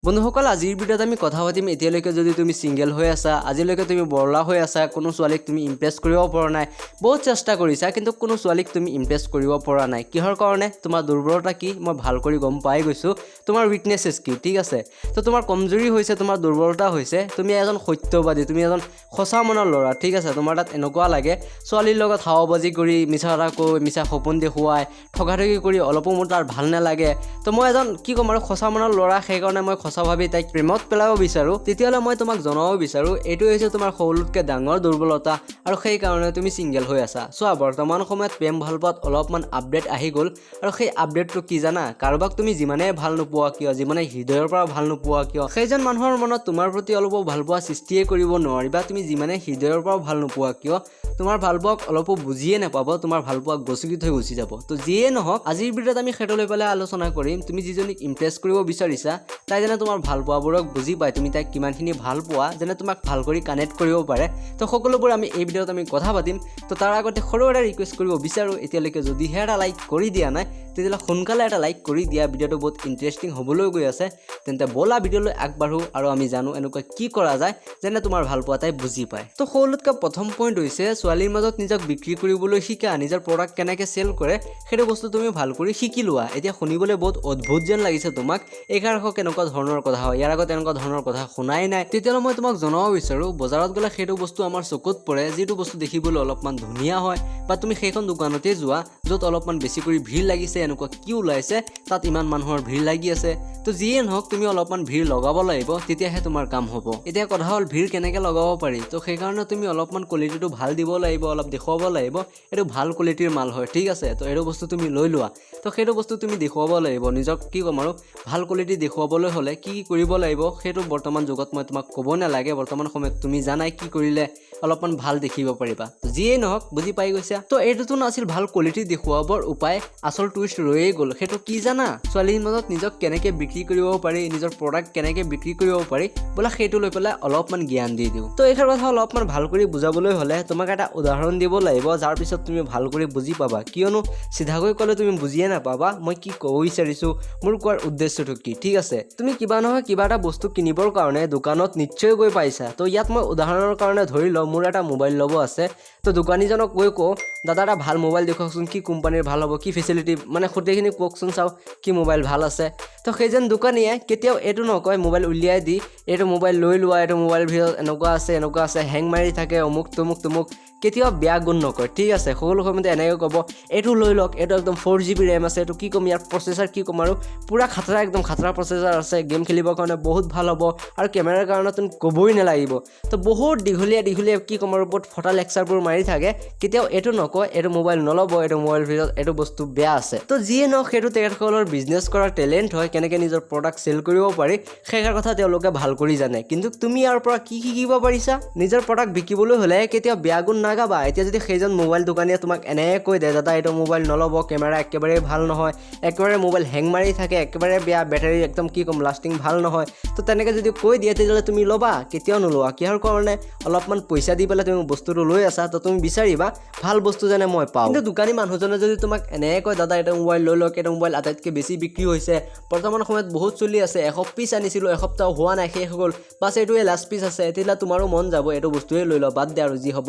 বন্ধুসকল আজিৰ ভিডিঅ'ত আমি কথা পাতিম এতিয়ালৈকে যদি তুমি সিঙ্গেল হৈ আছা আজিলৈকে তুমি বৰলা হৈ আছা কোনো ছোৱালীক তুমি ইমপ্ৰেছ কৰিব পৰা নাই বহুত চেষ্টা কৰিছা কিন্তু কোনো ছোৱালীক তুমি ইমপ্ৰেছ কৰিব পৰা নাই কিহৰ কাৰণে তোমাৰ দুৰ্বলতা কি মই ভাল কৰি গম পাই গৈছো তোমাৰ উইকনেসেস কি ঠিক আছে তো তোমাৰ কমজোৰি হৈছে তোমাৰ দুৰ্বলতা হৈছে তুমি এজন সত্যবাদী তুমি এজন খসা মনৰ ল'ৰা ঠিক আছে তোমাৰ তাত এনেকুৱা লাগে ছোৱালীৰ লগত হাওবাজি কৰি মিছা কথা কৈ মিছা সপোন দেখুৱাই ঠগাঠগি কৰি অলপো মোৰ তাৰ ভাল নালাগে তো মই এজন কি ক'ম আৰু খসা মনৰ ল'ৰা সেই কাৰণে মই খসাভাৱে তাইক প্ৰেমত পেলাব বিচাৰো তেতিয়ালে মই তোমাক জনাব বিচাৰো এটো হৈছে তোমাৰ সৰুতকৈ ডাঙৰ দুৰ্বলতা আৰু সেই কাৰণে তুমি সিঙ্গেল হৈ আছা সোৱা বৰ্তমান সময়ত প্ৰেম ভালপোৱাত অলপমান আপডেট আহি গ'ল আৰু সেই আপডেটটো কি জানা কাৰোবাক তুমি যিমানে ভাল নোপোৱা কিয় যিমানে হৃদয়ৰ পৰা ভাল নোপোৱা কিয় সেইজন মানুহৰ মনত তোমাৰ প্ৰতি অলপ ভালপোৱা সৃষ্টিয়ে কৰিব নোৱাৰিবা তুমি যিমানে হৃদয়ৰ পৰা ভাল নোপোৱা কিয় তোমাৰ ভালপোৱাক অলপো বুজিয়ে নাপাব তোমাৰ ভালপোৱাক গছকি থৈ গুচি যাব তো যিয়ে নহওক আজিৰ ভিডিঅ'ত আমি সেইটো লৈ পেলাই আলোচনা কৰিম তুমি যিজনীক ইমপ্ৰেছ কৰিব বিচাৰিছা তাই যেনে তোমাৰ ভালপোৱাবোৰক বুজি পায় তুমি তাইক কিমানখিনি ভাল পোৱা যেনে তোমাক ভাল কৰি কানেক্ট কৰিব পাৰে তো সকলোবোৰ আমি এই ভিডিঅ'ত আমি কথা পাতিম তো তাৰ আগতে সৰু এটা ৰিকুৱেষ্ট কৰিব বিচাৰো এতিয়ালৈকে যদিহে এটা লাইক কৰি দিয়া নাই তেতিয়াহ'লে সোনকালে এটা লাইক কৰি দিয়া ভিডিঅ'টো বহুত ইণ্টাৰেষ্টিং হ'বলৈ গৈ আছে তেন্তে বলা ভিডিঅ'লৈ আগবাঢ়ো আৰু আমি জানো এনেকুৱা কি কৰা যায় যেনে তোমাৰ ভালপোৱা তাই বুজি পায় তো সকলোতকৈ প্ৰথম পইণ্ট হৈছে ছোৱালীৰ মাজত নিজক বিক্ৰী কৰিবলৈ শিকা নিজৰ প্ৰডাক্ট কেনেকৈ চেল কৰে সেইটো বস্তু তুমি ভাল কৰি শিকি লোৱা এতিয়া শুনিবলৈ বহুত অদ্ভুত যেন লাগিছে তোমাক এইষাৰ কেনেকুৱা ধৰণৰ কথা হয় ইয়াৰ আগত এনেকুৱা ধৰণৰ কথা শুনাই নাই তেতিয়াহ'লে মই তোমাক জনাব বিচাৰো বজাৰত গ'লে সেইটো বস্তু আমাৰ চকুত পৰে যিটো বস্তু দেখিবলৈ অলপমান ধুনীয়া হয় বা তুমি সেইখন দোকানতে যোৱা য'ত অলপমান বেছি কৰি ভিৰ লাগিছে এনেকুৱা কি ওলাইছে তাত ইমান মানুহৰ ভিৰ লাগি আছে তো যিয়ে নহওক তুমি অলপমান ভিৰ লগাব লাগিব তেতিয়াহে তোমাৰ কাম হ'ব এতিয়া কথা হ'ল ভিৰ কেনেকৈ লগাব পাৰি তো সেইকাৰণে তুমি অলপমান কোৱালিটিটো ভাল দিব লাগিব অলপ দেখুৱাব লাগিব এইটো ভাল কোৱালিটিৰ মাল হয় ঠিক আছে তো এইটো বস্তু তুমি লৈ লোৱা তো সেইটো বস্তু তুমি দেখুৱাব লাগিব নিজক কি ক'ম আৰু ভাল কোৱালিটি দেখুৱাবলৈ হ'লে কি কৰিব লাগিব সেইটো বৰ্তমান যুগত মই তোমাক ক'ব নালাগে বৰ্তমান সময়ত তুমি জানাই কি কৰিলে অলপমান ভাল দেখিব পাৰিবা যিয়ে নহওক বুজি পাই গৈছা তো এইটোতো নাছিল ভাল কোৱালিটি দেখুৱাবৰ উপায় আচল টুইষ্ট ৰৈয়ে গ'ল সেইটো কি জানা ছোৱালীৰ মাজত নিজক কেনেকৈ বিক্ৰী কৰিব পাৰি নিজৰ প্ৰডাক্ট কেনেকৈ বিক্ৰী কৰিব পাৰি বোলা সেইটো লৈ পেলাই অলপমান জ্ঞান দি দিওঁ তো এইষাৰ কথা অলপমান ভাল কৰি বুজাবলৈ হ'লে তোমাক এটা উদাহৰণ দিব লাগিব যাৰ পিছত তুমি ভাল কৰি বুজি পাবা কিয়নো চিধাকৈ ক'লে তুমি বুজিয়ে নাপাবা মই কি ক'ব বিচাৰিছোঁ মোৰ কোৱাৰ উদ্দেশ্যটো কি ঠিক আছে তুমি কিবা নহয় কিবা এটা বস্তু কিনিবৰ কাৰণে দোকানত নিশ্চয় গৈ পাইছা তো ইয়াত মই উদাহৰণৰ কাৰণে ধৰি লওঁ মোৰ এটা মোবাইল ল'ব আছে তো দোকানীজনক গৈ কওঁ দাদা এটা ভাল মোবাইল দেখুৱাওকচোন কি কোম্পানীৰ ভাল হ'ব কি ফেচিলিটি মানে গোটেইখিনি কওকচোন চাওঁ কি মোবাইল ভাল আছে তো সেইজন দোকানীয়ে কেতিয়াও এইটো নকয় মোবাইল উলিয়াই দি এইটো মোবাইল লৈ লোৱা এইটো মোবাইল ভিতৰত এনেকুৱা আছে হেং মাৰি থাকে অমুক তমুক কেতিয়াও বেয়া গুণ নকয় ঠিক আছে সকলো সময়তে এনেকৈ ক'ব এইটো লৈ লওক এইটো একদম 4GB ৰেম আছে এইটো কি ক'ম ইয়াৰ প্ৰচেছৰ কি ক'ম আৰু পুৰা খাতৰা একদম খাতৰা প্ৰচেছৰ আছে গেম খেলিবৰ কাৰণে বহুত ভাল হ'ব আৰু কেমেৰাৰ কাৰণে তুমি ক'বই নালাগিব তো বহুত দীঘলীয়া কি ক'ম আৰু বহুত ফটা লেকচাৰবোৰ মাৰি থাকে কেতিয়াও এইটো নকয় এইটো মোবাইল নল'ব এইটো মোবাইল ভিতৰত এইটো বস্তু বেয়া আছে তো যিয়ে নহওক সেইটো তেখেতসকলৰ বিজনেছ কৰাৰ টেলেণ্ট হয় কেনেকৈ নিজৰ প্ৰডাক্ট চেল কৰিব পাৰি সেইষাৰ কথা তেওঁলোকে ভাল কৰি জানে কিন্তু তুমি ইয়াৰ পৰা কি শিকিব পাৰিছা নিজৰ প্ৰডাক্ট বিকিবলৈ হ'লে কেতিয়াও বেয়া গুণ নাগাবা এতিয়া যদি সেইজন মোবাইল দোকানীয়ে তোমাক এনেকৈ কৈ দিয়ে দাদা এইটো মোবাইল নল'ব কেমেৰা একেবাৰে ভাল নহয় একেবাৰে মোবাইল হেং মাৰি থাকে একেবাৰে বেয়া বেটাৰী একদম কি ক'ম লাষ্টিং ভাল নহয় তো তেনেকৈ যদি কৈ দিয়ে তেতিয়াহ'লে তুমি ল'বা কেতিয়াও নোলোৱা কিহৰ কাৰণে অলপমান পইচা দি পেলাই তুমি বস্তুটো লৈ আছা তো তুমি বিচাৰিবা ভাল বস্তু যেনে মই পাওঁ কিন্তু দোকানী মানুহজনে যদি তোমাক এনেকৈ কয় দাদা এইটো মোবাইল লৈ লওক এইটো মোবাইল আটাইতকৈ বেছি বিক্ৰী হৈছে বৰ্তমান সময়ত বহুত চলি আছে 100 পিচ আনিছিলোঁ এসপ্তাহ হোৱা নাই শেষ হ'ল বাছ এইটোৱে লাষ্ট পিচ আছে তেতিয়াহ'লে তোমাৰো মন যাব এইটো বস্তুৱে লৈ লওঁ বাদ দে আৰু যি হ'ব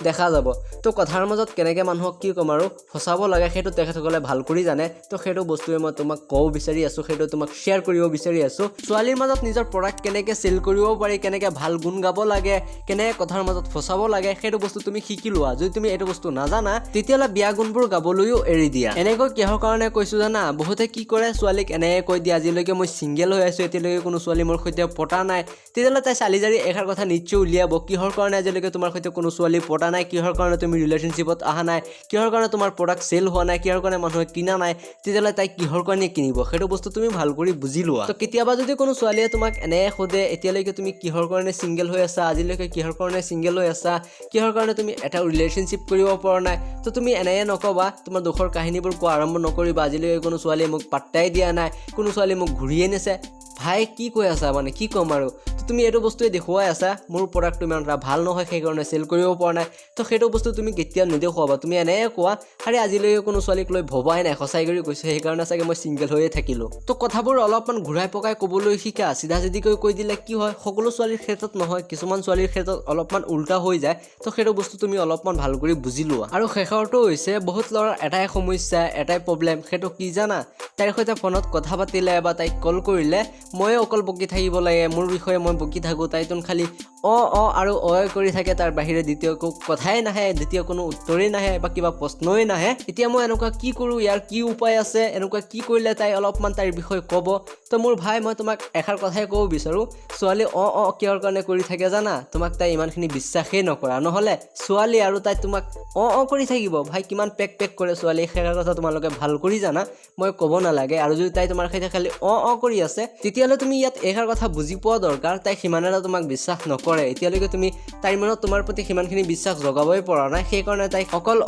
দেখা যাব তো কথাৰ মাজত কেনেকৈ মানুহক কি ক'ম আৰু ফচাব লাগে সেইটো তেখেতসকলে ভাল কৰি জানে তো সেইটো বস্তুৱে মই তোমাক ক'ব বিচাৰি আছোঁ সেইটো তোমাক শ্বেয়াৰ কৰিব বিচাৰি আছোঁ ছোৱালীৰ মাজত নিজৰ প্ৰডাক্ট কেনেকৈ চেল কৰিব পাৰি কেনেকৈ ভাল গুণ গাব লাগে কেনেকৈ কথাৰ মাজত ফচাব লাগে সেইটো বস্তু তুমি শিকি লোৱা যদি তুমি এইটো বস্তু নাজানা তেতিয়াহ'লে বেয়া গুণবোৰ গাবলৈও এৰি দিয়া এনেকৈ কিহৰ কাৰণে কৈছোঁ জানা বহুতে কি কৰে ছোৱালীক এনেকৈ কৈ দিয়ে আজিলৈকে মই ছিংগেল হৈ আছোঁ এতিয়ালৈকে কোনো ছোৱালী মোৰ সৈতে পতা নাই তেতিয়াহ'লে তাই চালিজাৰি এষাৰ কথা নিশ্চয় উলিয়াব কিহৰ কাৰণে আজিলৈকে তোমাৰ সৈতে কোনো ছোৱালী পতা নাই কিহৰ কাৰণে তুমি ৰিলেশ্যনশ্বিপত অহা নাই কিহৰ কাৰণে তোমাৰ প্ৰডাক্ট চেল হোৱা নাই কিহৰ কাৰণে মানুহে কিনা নাই তেতিয়াহ'লে তাই কিহৰ কাৰণে কিনিব সেইটো বস্তু তুমি ভাল কৰি বুজি লোৱা তো কেতিয়াবা যদি কোনো ছোৱালীয়ে তোমাক এনেকৈ সোধে এতিয়ালৈকে তুমি কিহৰ কাৰণে ছিংগেল হৈ আছা আজিলৈকে কিহৰ কাৰণে ছিংগেল হৈ আছা কিহৰ কাৰণে তুমি এটা ৰিলেশ্যনশ্বিপ কৰিব পৰা নাই তো তুমি এনেকৈ নক'বা তোমাৰ দুখৰ কাহিনীবোৰ কোৱা আৰম্ভ নকৰিবা আজিলৈকে কোনো ছোৱালীয়ে মোক পাত্তাই দিয়া নাই কোনো ছোৱালী মোক ঘূৰিয়ে নিছে ভাই কি কৈ আছা মানে কি ক'ম আৰু তুমি এইটো বস্তুৱে দেখুৱাই আছা মোৰ প্ৰডাক্টটো ইমান এটা ভাল নহয় সেইকাৰণে চেল কৰিব পৰা নাই তো সেইটো বস্তু তুমি কেতিয়াও নেদেখুৱাবা তুমি এনে কোৱা আৰে আজিলৈকে কোনো ছোৱালীক লৈ ভবাই নাই সঁচাই কৰি কৈছো সেইকাৰণে চাগে মই সিংগল হৈয়ে থাকিলো তো কথাবোৰ অলপমান ঘূৰাই পকাই ক'বলৈ শিকা চিধা চিধিকৈ কৈ দিলে কি হয় সকলো ছোৱালীৰ ক্ষেত্ৰত নহয় কিছুমান ছোৱালীৰ ক্ষেত্ৰত অলপমান উল্টা হৈ যায় তো সেইটো বস্তু তুমি অলপমান ভাল কৰি বুজি লোৱা আৰু শেষৰটো হৈছে বহুত ল'ৰাৰ এটাই সমস্যা এটাই প্ৰব্লেম সেইটো কি জানা তাইৰ সৈতে ফোনত কথা পাতিলে বা তাইক কল কৰিলে ময়ে অকল বকি থাকিব লাগে মোৰ বিষয়ে মই বকি থাকোঁ তাইতোন খালি আৰু কৰি থাকে তাৰ বাহিৰে দ্বিতীয় কথাই নাহে দ্বিতীয় কোনো উত্তৰেই নাহে বা কিবা প্ৰশ্নই নাহে এতিয়া মই এনেকুৱা কি কৰোঁ ইয়াৰ কি উপায় আছে এনেকুৱা কি কৰিলে তাই অলপমান তাইৰ বিষয়ে ক'ব তো মোৰ ভাই মই তোমাক এষাৰ কথাই ক'ব বিচাৰোঁ ছোৱালী কিহৰ কাৰণে কৰি থাকে জানা তোমাক তাই ইমানখিনি বিশ্বাসেই নকৰা নহ'লে ছোৱালী আৰু তাই তোমাক কৰি থাকিব ভাই কিমান পেক কৰে ছোৱালী সেইষাৰ কথা তোমালোকে ভাল কৰি জানা মই ক'ব নালাগে আৰু যদি তাই তোমাৰ সৈতে খালি কৰি আছে তেতিয়াহ'লে তুমি ইয়াত এইষাৰ কথা বুজি পোৱা দৰকাৰ তাই সিমান এটা তোমাক বিশ্বাস নকৰে এতিয়ালৈকে তুমি তাইৰ মনত তোমাৰ প্ৰতি সিমানখিনি বিশ্বাস জগাবই পৰা নাই সেইকাৰণে তাই অকল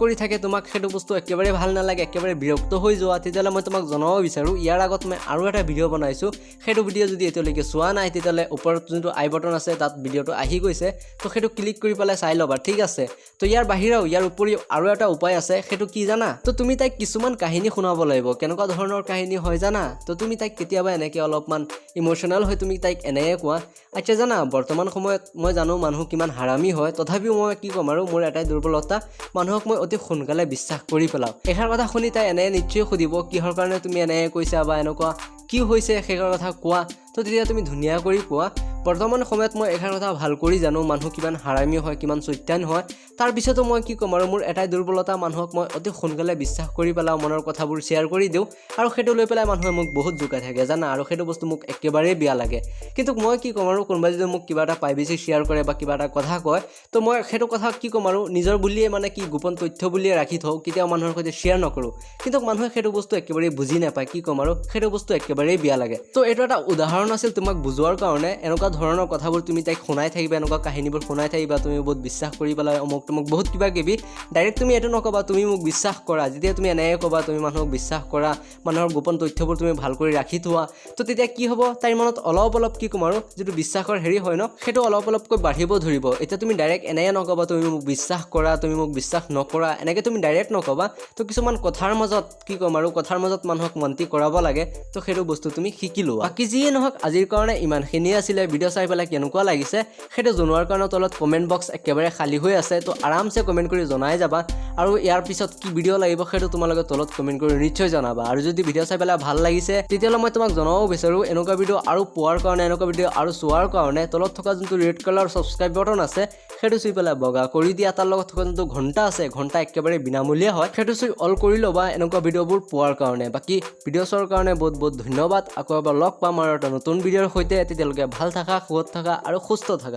কৰি থাকে তোমাক সেইটো বস্তু একেবাৰে ভাল নালাগে একেবাৰে বিৰক্ত হৈ যোৱা তেতিয়াহ'লে মই তোমাক জনাব বিচাৰোঁ ইয়াৰ আগত মই আৰু এটা ভিডিঅ' বনাইছোঁ সেইটো ভিডিঅ' যদি এতিয়ালৈকে চোৱা নাই তেতিয়াহ'লে ওপৰত যোনটো আই বটন আছে তাত ভিডিঅ'টো আহি গৈছে তো সেইটো ক্লিক কৰি পেলাই চাই ল'বা ঠিক আছে তো ইয়াৰ বাহিৰেও ইয়াৰ উপৰিও আৰু এটা উপায় আছে সেইটো কি জানা তো তুমি তাইক কিছুমান কাহিনী শুনাব লাগিব কেনেকুৱা ধৰণৰ কাহিনী হয় জানা তো তুমি তাইক কেতিয়াবা এনেকৈ অলপমান ইম'চনেল হৈ তুমি তাইক এনেকৈ কোৱা আচ্ছা জানা বৰ্তমান সময়ত মই জানো মানুহ কিমান হাৰামী হয় তথাপিও মই কি ক'ম আৰু মোৰ এটাই দুৰ্বলতা মানুহক মই অতি সোনকালে বিশ্বাস কৰি পেলাওঁ এষাৰ কথা শুনি তাই এনে নিশ্চয় সুধিব কিহৰ কাৰণে তুমি এনেকৈ কৈছা বা এনেকুৱা কি হৈছে সেইষাৰ কথা কোৱা তো তেতিয়া তুমি ধুনীয়া কৰি কোৱা বৰ্তমান সময়ত মই এষাৰ কথা ভাল কৰি জানো মানুহ কিমান হাৰামী হয় কিমান চৈতান হয় তাৰপিছতো মই কি ক'ম আৰু মোৰ এটাই দুৰ্বলতা মানুহক মই অতি সোনকালে বিশ্বাস কৰি পেলাওঁ মনৰ কথাবোৰ শ্বেয়াৰ কৰি দিওঁ আৰু সেইটো লৈ পেলাই মানুহে মোক বহুত জোকাই থাকে জানা আৰু সেইটো বস্তু মোক একেবাৰেই বেয়া লাগে কিন্তু মই কি ক'ম আৰু কোনোবাই যদি মোক কিবা এটা প্ৰাইভেচি শ্বেয়াৰ কৰে বা কিবা এটা কথা কয় তো মই সেইটো কথা কি ক'ম আৰু নিজৰ বুলিয়ে মানে কি গোপন তথ্য বুলিয়ে ৰাখি থওঁ কেতিয়াও মানুহৰ সৈতে শ্বেয়াৰ নকৰোঁ কিন্তু মানুহে সেইটো বস্তু একেবাৰেই বুজি নাপায় কি ক'ম আৰু সেইটো বস্তু একেবাৰেই বেয়া লাগে তো এইটো এটা উদাহৰণ আছিল তোমাক বুজোৱাৰ কাৰণে এনেকুৱা ধৰণৰ কথাবোৰ তুমি তাইক শুনাই থাকিবা এনেকুৱা কাহিনীবোৰ শুনাই থাকিবা তুমি বহুত বিশ্বাস কৰি পেলাই তোমাক বহুত কিবা কিবি ডাইৰেক্ট তুমি এইটো নক'বা তুমি মোক বিশ্বাস কৰা যেতিয়া তুমি এনেকৈ ক'বা তুমি মানুহক বিশ্বাস কৰা মানুহৰ গোপন তথ্যবোৰ তুমি ভাল কৰি ৰাখি থোৱা তো তেতিয়া কি হ'ব তাইৰ মনত অলপ কি ক'ম আৰু যিটো বিশ্বাসৰ হেৰি হয় ন সেইটো অলপকৈ বাঢ়িব ধৰিব এতিয়া তুমি ডাইৰেক্ট এনেকৈ নক'বা তুমি মোক বিশ্বাস কৰা তুমি মোক বিশ্বাস নকৰা এনেকৈ তুমি ডাইৰেক্ট নক'বা তো কিছুমান কথাৰ মাজত কি ক'ম আৰু কথাৰ মাজত মানুহক মান্তি কৰাব লাগে তো সেইটো বস্তু তুমি শিকি লোৱা বাকী যিয়ে নহওক আজিৰ কাৰণে ইমানখিনিয়ে আছিলে ভিডিঅ' চাই পেলাই কেনেকুৱা লাগিছে সেইটো জনোৱাৰ কাৰণে তলত কমেণ্ট বক্স একেবাৰে খালী হৈ আছে তো আৰামছে কমেণ্ট কৰি জনাই যাবা আৰু ইয়াৰ পিছত কি ভিডিঅ' লাগিব সেইটো তোমালোকে তলত কমেণ্ট কৰি নিশ্চয় জনাবা আৰু যদি ভিডিঅ' চাই পেলাই ভাল লাগিছে তেতিয়াহ'লে মই তোমাক জনাব বিচাৰোঁ এনেকুৱা ভিডিঅ' আৰু পোৱাৰ কাৰণে এনেকুৱা ভিডিঅ' আৰু চোৱাৰ কাৰণে তলত থকা যোনটো ৰেড কালাৰ ছাবস্ক্ৰাইব বটন আছে সেইটো চুই পেলাই বগা কৰি দিয়া তাৰ লগত থকা যোনটো ঘণ্টা আছে ঘণ্টা একেবাৰে বিনামূলীয়া হয় সেইটো চুই অল কৰি ল'বা এনেকুৱা ভিডিঅ'বোৰ পোৱাৰ কাৰণে বাকী ভিডিঅ' চোৱাৰ কাৰণে বহুত ধন্যবাদ আকৌ এবাৰ লগ পাম আৰু এটা নতুন ভিডিঅ'ৰ সৈতে তেতিয়ালৈকে ভাল থাকা সুখত থাকা আৰু সুস্থ থাকা।